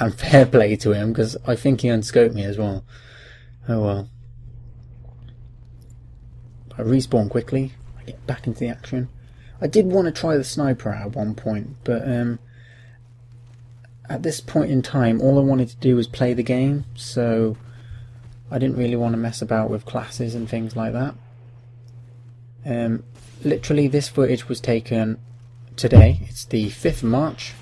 And fair play to him, because I think he unscoped me as well. Oh well. I respawn quickly. I get back into the action. I did want to try the sniper at one point, but at this point in time, all I wanted to do was play the game, so I didn't really want to mess about with classes and things like that. Literally, this footage was taken today. It's the 5th of March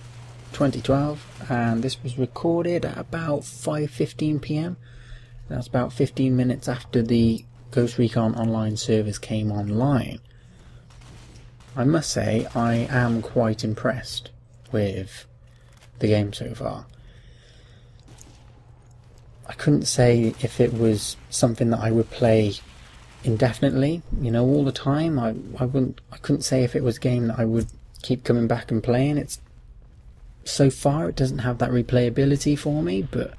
2012, and this was recorded at about 5:15 PM. That's about 15 minutes after the Ghost Recon online servers came online. I must say, I am quite impressed with the game so far. I couldn't say if it was something that I would play indefinitely, you know, all the time. I couldn't say if it was a game that I would keep coming back and playing. It's so far it doesn't have that replayability for me, but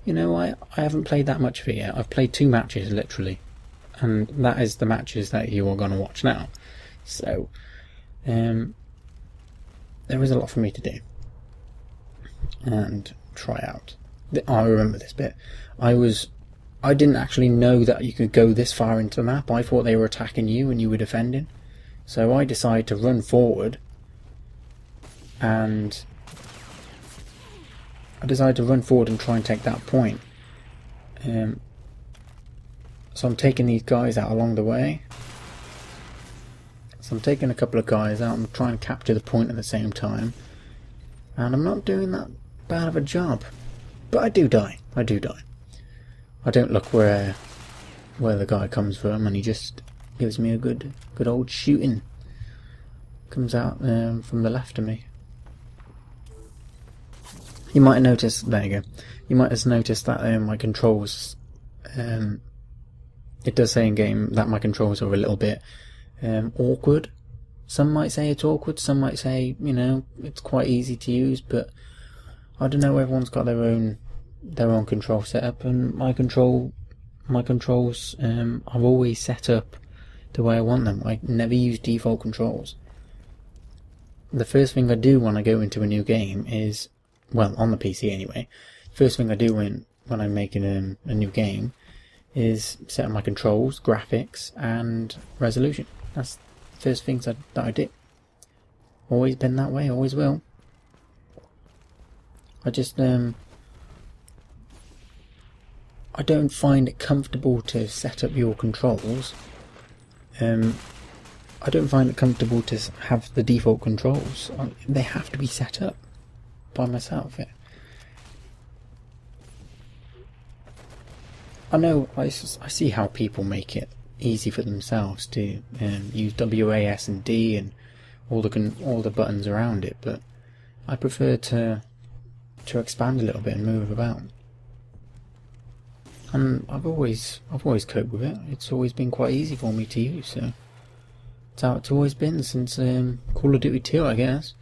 you know, I haven't played that much of it yet. I've played 2 matches literally, and that is the matches that you are going to watch now. So there is a lot for me to do and try out. I remember this bit. I didn't actually know that you could go this far into the map. I thought they were attacking you and you were defending. So I decided to run forward, and try and take that point. So I'm taking these guys out along the way. So I'm taking a couple of guys out. I'm trying to capture the point at the same time, and I'm not doing that bad of a job. But I do die. I don't look where the guy comes from, and he just gives me a good old shooting. Comes out from the left of me. You might have noticed. There you go. You might have noticed that my controls. It does say in game that my controls are a little bit awkward. Some might say it's awkward. Some might say, you know, it's quite easy to use. But I don't know. Everyone's got their own control setup, and my controls I've always set up the way I want them. I never use default controls. The first thing I do when I go into a new game is, well, on the PC anyway, first thing I do when I'm making a new game is set up my controls, graphics and resolution. That's the first things that I do. Always been that way, always will. I just I don't find it comfortable to set up your controls. I don't find it comfortable to have the default controls. They have to be set up by myself. I know, I see how people make it easy for themselves to use WAS and D and all the buttons around it, but I prefer to expand a little bit and move about. And I've always coped with it. It's always been quite easy for me to use, so it's how it's always been since Call of Duty 2, I guess.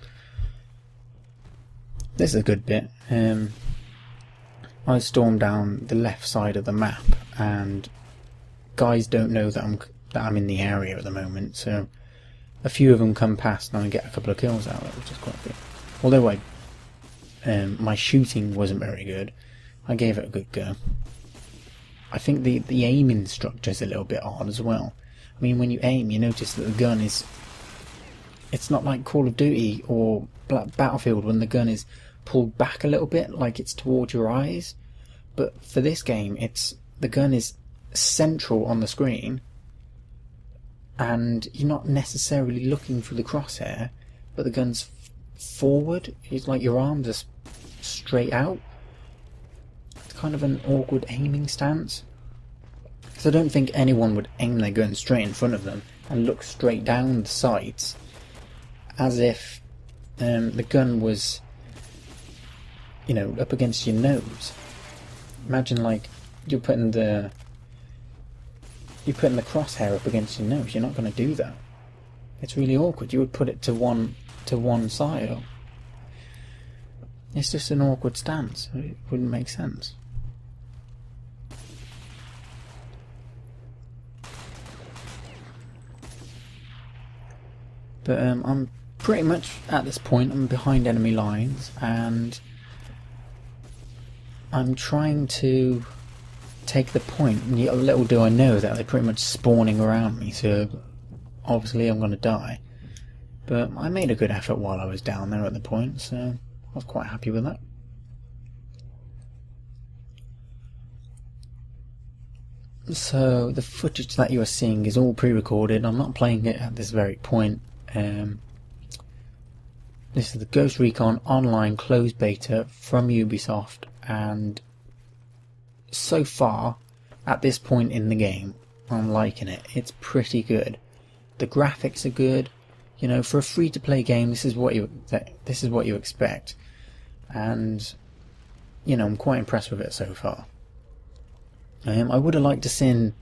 This is a good bit. I stormed down the left side of the map, and guys don't know that I'm in the area at the moment, so a few of them come past and I get a couple of kills out of it, which is quite good. Although my shooting wasn't very good, I gave it a good go. I think the aiming structure is a little bit odd as well. I mean, when you aim, you notice that the gun is... It's not like Call of Duty or Battlefield when the gun is pulled back a little bit, like it's towards your eyes. But for this game, the gun is central on the screen, and you're not necessarily looking through the crosshair, but the gun's forward. It's like your arms are straight out. It's kind of an awkward aiming stance. Because I don't think anyone would aim their gun straight in front of them and look straight down the sights, as if the gun was, you know, up against your nose. Imagine like you're putting the crosshair up against your nose. You're not going to do that. It's really awkward. You would put it to one side. Or it's just an awkward stance. It wouldn't make sense. But I'm pretty much at this point. I'm behind enemy lines, and I'm trying to take the point, and little do I know that they're pretty much spawning around me, so obviously I'm going to die. But I made a good effort while I was down there at the point, so I was quite happy with that. So the footage that you are seeing is all pre-recorded. I'm not playing it at this very point. This is the Ghost Recon online closed beta from Ubisoft, and so far, at this point in the game, I'm liking it. It's pretty good. The graphics are good. You know, for a free-to-play game, this is what you expect, and you know, I'm quite impressed with it so far. I would have liked to seen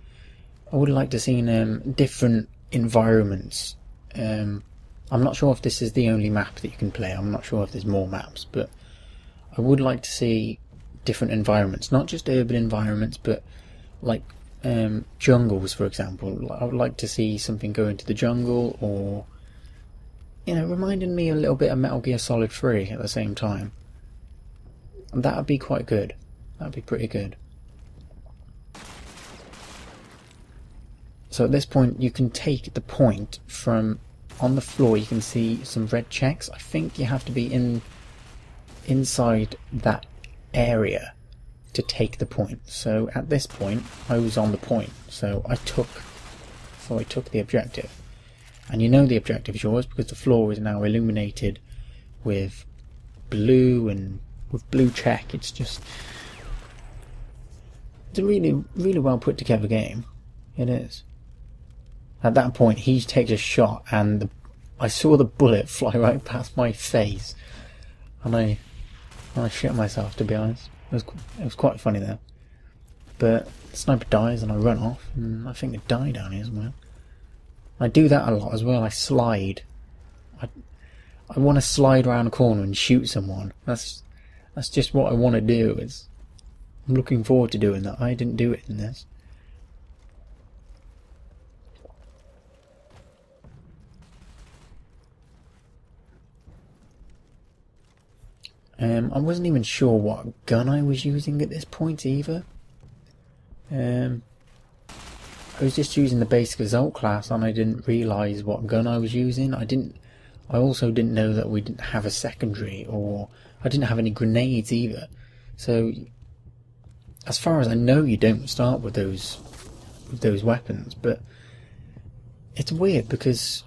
different environments. I'm not sure if this is the only map that you can play. I'm not sure if there's more maps, but I would like to see different environments, not just urban environments, but like jungles, for example. I would like to see something go into the jungle, or you know, reminding me a little bit of Metal Gear Solid 3 at the same time. And that would be quite good. That would be pretty good. So at this point, you can take the point from on the floor. You can see some red checks. I think you have to be inside that area to take the point. So at this point, I was on the point, so I took the objective. And you know the objective is yours because the floor is now illuminated with blue, and with blue check. It's a really, really well put together game. It is. At that point, he takes a shot, and I saw the bullet fly right past my face, and I shit myself, to be honest. It was quite funny there. But the sniper dies, and I run off, and I think they die down here somewhere. I do that a lot as well. I slide. I want to slide around a corner and shoot someone. That's just what I want to do. I'm looking forward to doing that. I didn't do it in this. I wasn't even sure what gun I was using at this point either. I was just using the basic assault class, and I didn't realise what gun I was using. I also didn't know that we didn't have a secondary, or I didn't have any grenades either. So, as far as I know, you don't start with those weapons. But it's weird because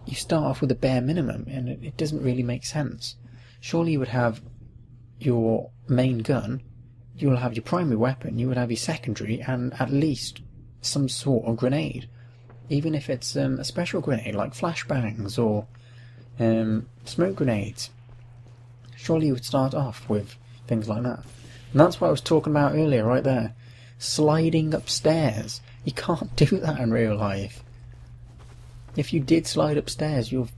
you start off with a bare minimum, and it doesn't really make sense. Surely you would have your main gun, you will have your primary weapon, you would have your secondary, and at least some sort of grenade. Even if it's a special grenade like flashbangs or smoke grenades. Surely you would start off with things like that. And that's what I was talking about earlier, right there. Sliding upstairs. You can't do that in real life. If you did slide upstairs, you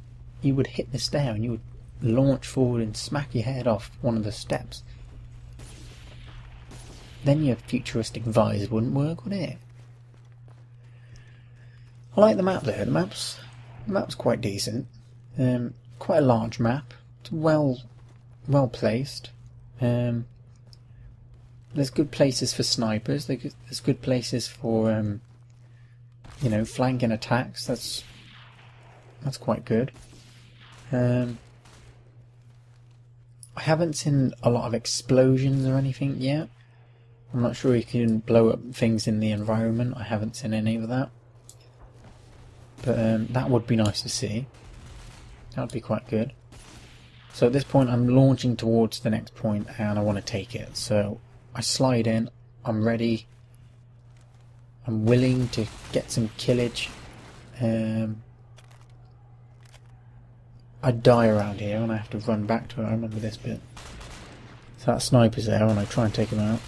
would hit the stair and you would launch forward and smack your head off one of the steps. Then your futuristic visor wouldn't work, would it? I like the map there. The map's quite decent. Quite a large map. It's well placed. There's good places for snipers. There's good places for flanking attacks. That's quite good. I haven't seen a lot of explosions or anything yet. I'm not sure you can blow up things in the environment. I haven't seen any of that. But that would be nice to see. That would be quite good. So at this point I'm launching towards the next point and I want to take it. So I slide in. I'm ready. I'm willing to get some killage. I die around here and I have to run back to it. I remember this bit. So that sniper's there and I try and take him out.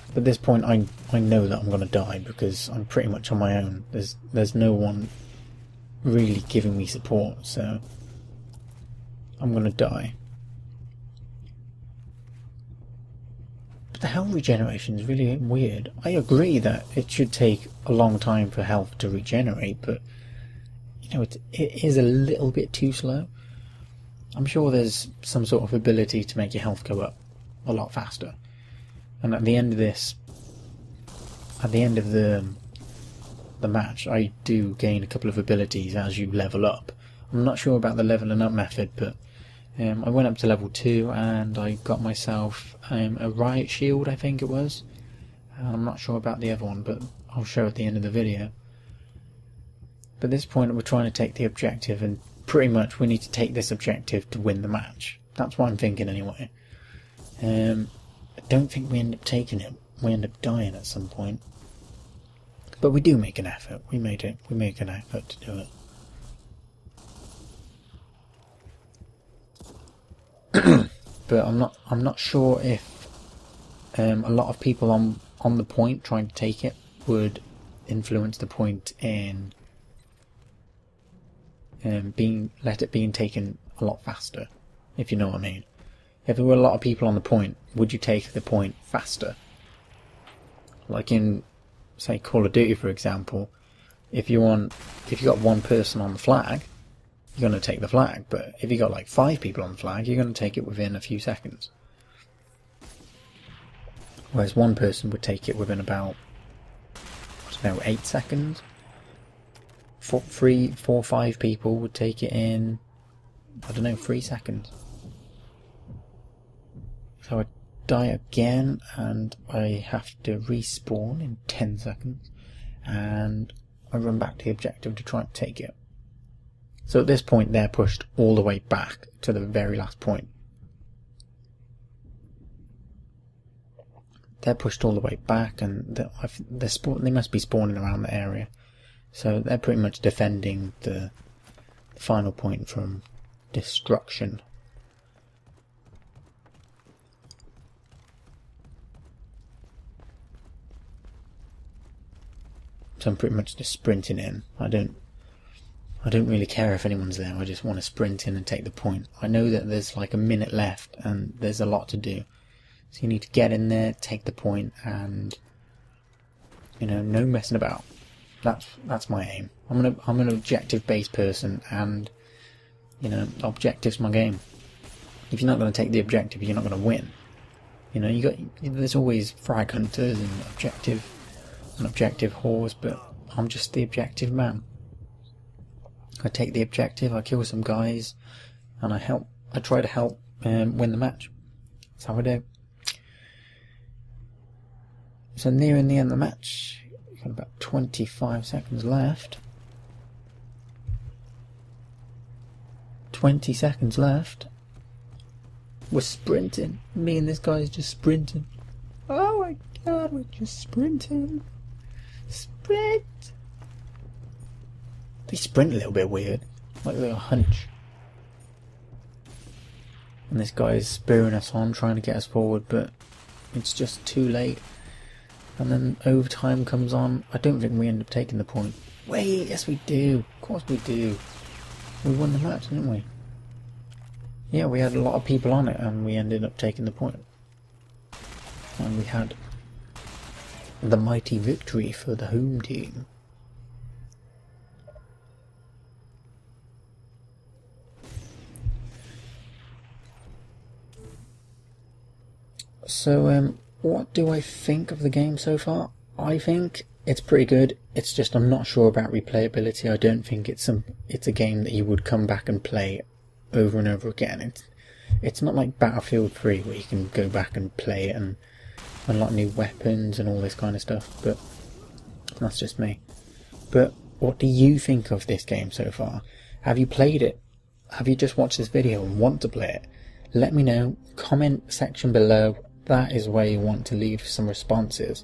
But at this point I know that I'm going to die because I'm pretty much on my own. There's no one really giving me support, so I'm going to die. But the health regeneration is really weird. I agree that it should take a long time for health to regenerate, but you know, it is a little bit too slow. I'm sure there's some sort of ability to make your health go up a lot faster. And at the end of this, at the end of the match, I do gain a couple of abilities as you level up. I'm not sure about the leveling up method, but I went up to level 2 and I got myself a riot shield, I think it was. I'm not sure about the other one, but I'll show at the end of the video. But at this point we're trying to take the objective, and pretty much we need to take this objective to win the match. That's what I'm thinking anyway. I don't think we end up taking it. We end up dying at some point. But we do make an effort. We make an effort to do it. But I'm not sure if a lot of people on the point trying to take it would influence the point in being taken a lot faster, if you know what I mean. If there were a lot of people on the point, would you take the point faster? Like in, say, Call of Duty, for example, if you got one person on the flag, you're going to take the flag. But if you got like 5 people on the flag, you're going to take it within a few seconds. Whereas one person would take it within about, I don't know, 8 seconds. 4 or 5 people would take it in, I don't know, 3 seconds. So I die again and I have to respawn in 10 seconds, and I run back to the objective to try and take it. So at this point they're pushed all the way back to the very last point. They're pushed all the way back, and they must be spawning around the area. So they're pretty much defending the final point from destruction. So I'm pretty much just sprinting in. I don't really care if anyone's there. I just want to sprint in and take the point. I know that there's like a minute left and there's a lot to do. So you need to get in there, take the point, and no messing about. That's my aim. I'm an objective-based person, and objective's my game. If you're not going to take the objective, you're not going to win. There's always frag hunters and objective whores, but I'm just the objective man. I take the objective, I kill some guys, and I try to help win the match. That's how I do. So nearing the end of the match, got about 25 seconds left. 20 seconds left. We're sprinting. Me and this guy's just sprinting. Oh my god, we're just sprinting. Sprint! They sprint a little bit weird, like a little hunch. And this guy is spurring us on, trying to get us forward, but it's just too late. And then overtime comes on. I don't think we end up taking the point. Wait, yes we do. Of course we do. We won the match, didn't we? Yeah, we had a lot of people on it and we ended up taking the point. And we had the mighty victory for the home team. So, what do I think of the game so far? I think it's pretty good. It's just I'm not sure about replayability. I don't think it's a game that you would come back and play over and over again. It's not like Battlefield 3 where you can go back and play it and unlock new weapons and all this kind of stuff, but that's just me. But what do you think of this game so far? Have you played it? Have you just watched this video and want to play it? Let me know. Comment section below. That is where you want to leave some responses.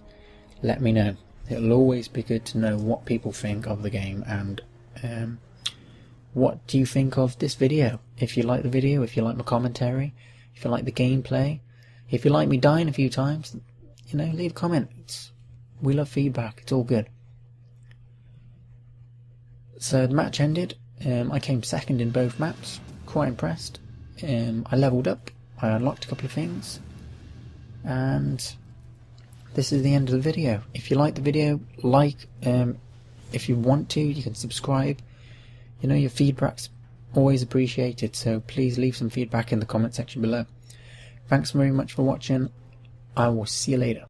Let me know. It'll always be good to know what people think of the game, and what do you think of this video. If you like the video, if you like my commentary, if you like the gameplay, if you like me dying a few times, leave a comment. We love feedback. It's all good. So the match ended. I came second in both maps. Quite impressed. I leveled up. I unlocked a couple of things. And this is the end of the video. If you like the video, like. If you want to, you can subscribe. Your feedback's always appreciated, so please leave some feedback in the comment section below. Thanks very much for watching. I will see you later.